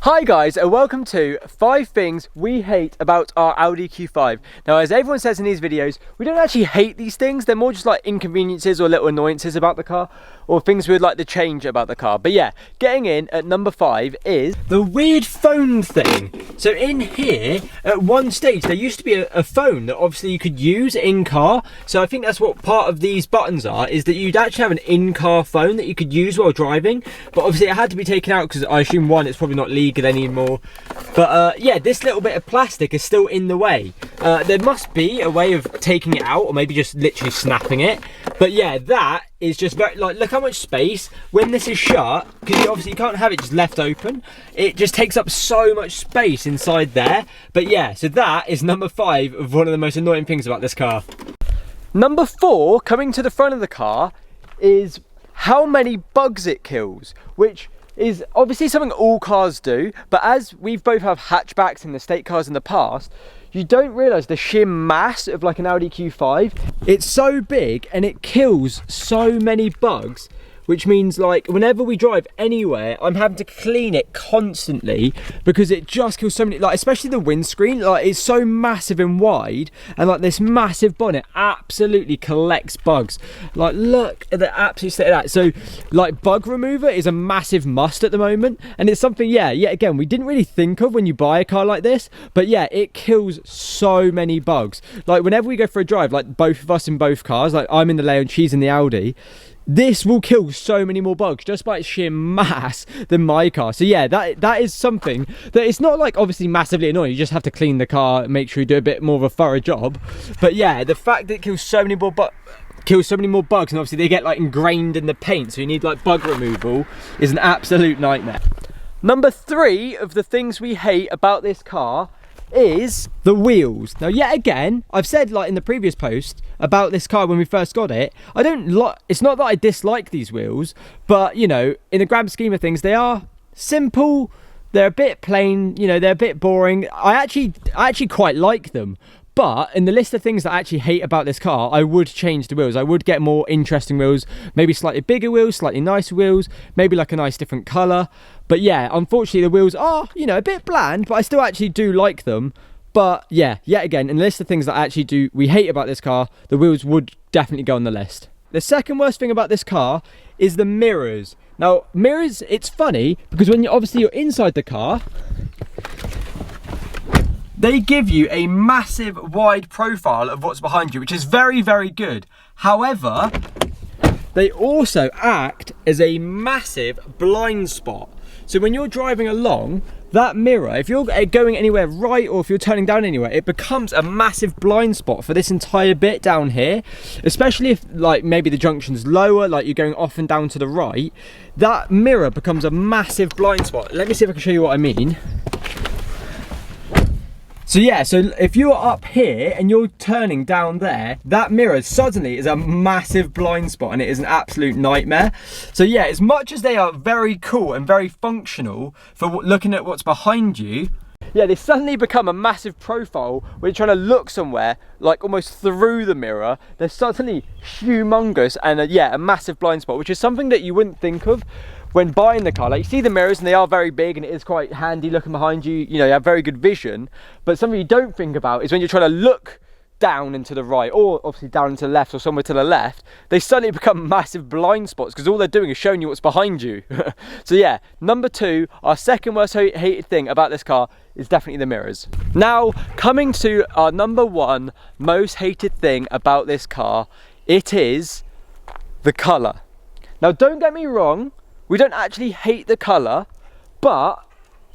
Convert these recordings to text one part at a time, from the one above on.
Hi guys, and welcome to 5 things we hate about our Audi Q5. Now, as everyone says in these videos, we don't actually hate these things. They're more just like inconveniences or little annoyances about the car, or things we'd like to change about the car. But yeah, getting in at number 5 is the weird phone thing. So in here, at one stage, there used to be a phone that obviously you could use in car. So I think that's what part of these buttons are, is that you'd actually have an in-car phone that you could use while driving. But obviously it had to be taken out because I assume, one, it's probably not legal anymore, but yeah, this little bit of plastic is still in the way. There must be a way of taking it out, or maybe just literally snapping it. But yeah, that is just very, like, look how much space when this is shut, because obviously you can't have it just left open. It just takes up so much space inside there. But yeah, so that is number 5 of one of the most annoying things about this car. Number 4, coming to the front of the car, is how many bugs it kills, which is obviously something all cars do, but as we've both have hatchbacks and estate cars in the past, you don't realise the sheer mass of like an Audi Q5. It's so big and it kills so many bugs, which means like whenever we drive anywhere, I'm having to clean it constantly because it just kills so many, like especially the windscreen, like it's so massive and wide, and like this massive bonnet absolutely collects bugs. Like look at the absolute state of that. So like bug remover is a massive must at the moment, and it's something, yeah, yet again, we didn't really think of when you buy a car like this, but yeah, it kills so many bugs. Like whenever we go for a drive, like both of us in both cars, like I'm in the Leo and she's in the Audi, this will kill so many more bugs just by its sheer mass than my car. So yeah, that is something that it's not like obviously massively annoying. You just have to clean the car and make sure you do a bit more of a thorough job. But yeah, the fact that it kills so many more bugs, and obviously they get like ingrained in the paint, so you need like bug removal, is an absolute nightmare. Number 3 of the things we hate about this car is the wheels. Now yet again, I've said like in the previous post about this car when we first got it, it's not that I dislike these wheels, but you know, in the grand scheme of things, they are simple, they're a bit plain, you know, they're a bit boring. I actually quite like them. But in the list of things that I actually hate about this car, I would change the wheels. I would get more interesting wheels, maybe slightly bigger wheels, slightly nicer wheels, maybe like a nice different colour. But yeah, unfortunately the wheels are, you know, a bit bland, but I still actually do like them. But yeah, yet again, in the list of things that we hate about this car, the wheels would definitely go on the list. The second worst thing about this car is the mirrors. Now, mirrors, it's funny because when you're inside the car, they give you a massive wide profile of what's behind you, which is very, very good. However, they also act as a massive blind spot. So when you're driving along, that mirror, if you're going anywhere right or if you're turning down anywhere, it becomes a massive blind spot for this entire bit down here. Especially if like maybe the junction's lower, like you're going off and down to the right, that mirror becomes a massive blind spot. Let me see if I can show you what I mean. So yeah, so if you're up here and you're turning down there, that mirror suddenly is a massive blind spot and it is an absolute nightmare. So yeah, as much as they are very cool and very functional for looking at what's behind you, yeah, they suddenly become a massive profile when you're trying to look somewhere, like almost through the mirror. They're suddenly humongous and yeah, a massive blind spot, which is something that you wouldn't think of when buying the car. Like you see the mirrors and they are very big and it is quite handy looking behind you, you know, you have very good vision, but something you don't think about is when you're trying to look down and to the right, or obviously down and to the left or somewhere to the left, they suddenly become massive blind spots because all they're doing is showing you what's behind you. So yeah, number 2, our second worst hated thing about this car is definitely the mirrors. Now, coming to our number 1 most hated thing about this car, it is the colour. Now don't get me wrong, we don't actually hate the colour, but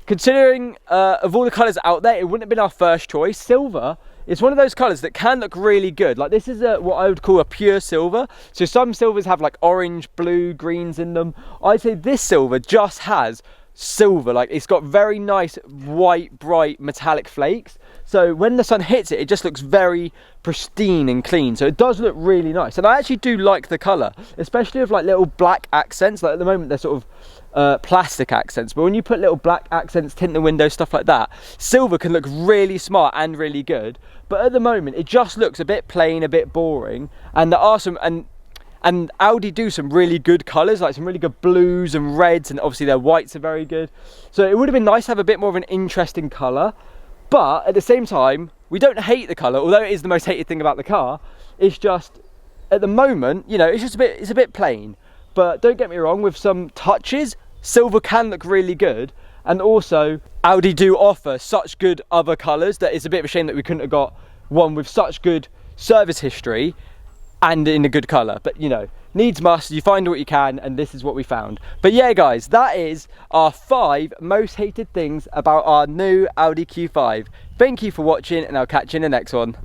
considering of all the colours out there, it wouldn't have been our first choice. Silver is one of those colours that can look really good. Like this is what I would call a pure silver. So some silvers have like orange, blue, greens in them. I'd say this silver just has silver, like it's got very nice white bright metallic flakes, so when the sun hits it, it just looks very pristine and clean. So it does look really nice, and I actually do like the colour, especially with like little black accents. Like at the moment they're sort of plastic accents, but when you put little black accents, tint the windows, stuff like that, silver can look really smart and really good. But at the moment it just looks a bit plain, a bit boring, and there are some, and And Audi do some really good colours, like some really good blues and reds, and obviously their whites are very good. So it would have been nice to have a bit more of an interesting colour. But at the same time, we don't hate the colour, although it is the most hated thing about the car. It's just, at the moment, you know, it's a bit plain. But don't get me wrong, with some touches, silver can look really good. And also, Audi do offer such good other colours that it's a bit of a shame that we couldn't have got one with such good service history and in a good colour. But you know, needs must, you find what you can, and this is what we found. But yeah guys, that is our 5 most hated things about our new Audi Q5. Thank you for watching, and I'll catch you in the next one.